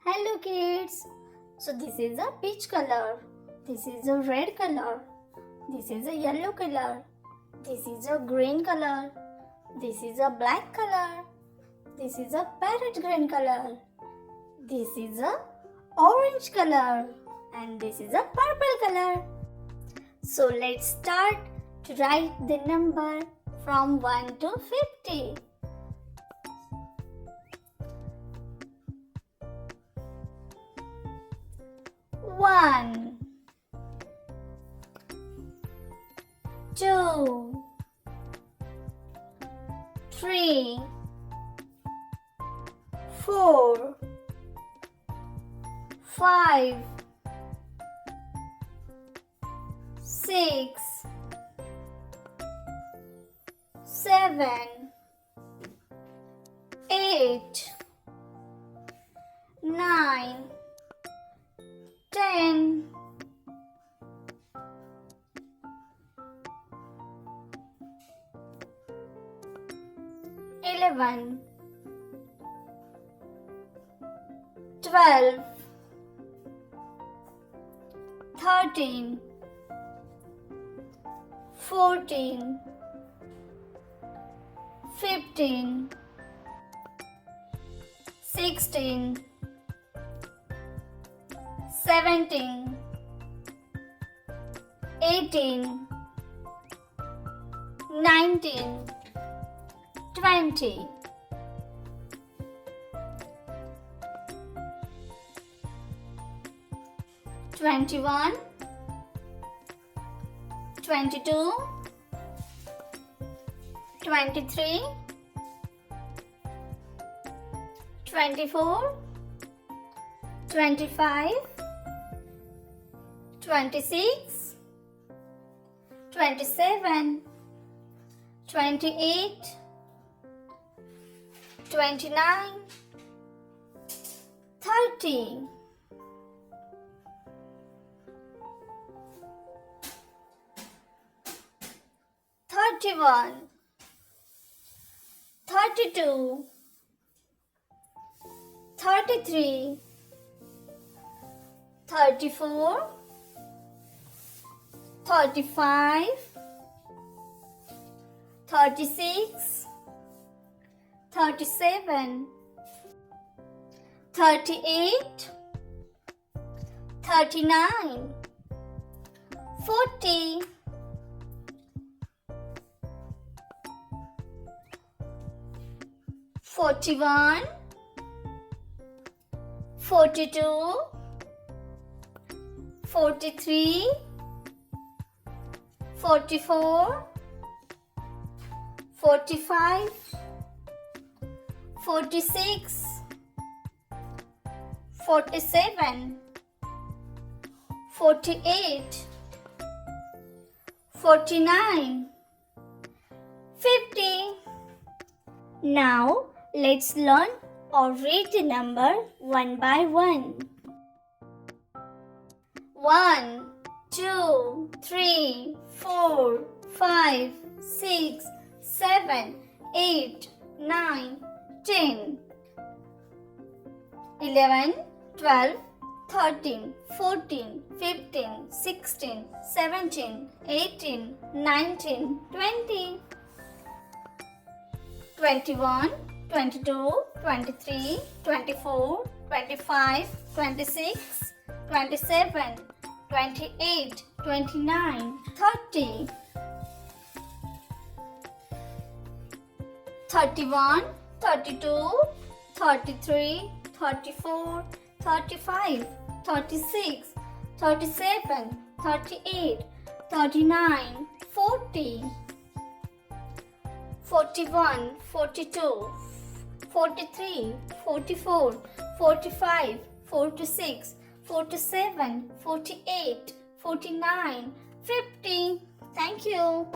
Hello kids. So this is a peach color. This is a red color. This is a yellow color. This is a green color. This is a black color. This is a parrot green color. This is a orange color. And this is a purple color. So let's start to write the number from 1 to 50. 1 2 3 4 5 6 7 8 9 10 11 12 13 14 15 16 17 18 19 20 21 22 23 24 25 26 27 28 29 30 31 32 33 34 35 36 37 38 39 40 41 42 43 44 45 46 47 48 49 50. Now let's learn or read the number one by one. 1 2 3 4 5 6 7 8 9 10 11 12 13 14 15 16 17 18 19 20 21 22 23 24 25 26 27 28 29 30 31 32 33 34 35 36 37 38 39 40 41 42 43 44 45 46 47 48 49 50. Thank you.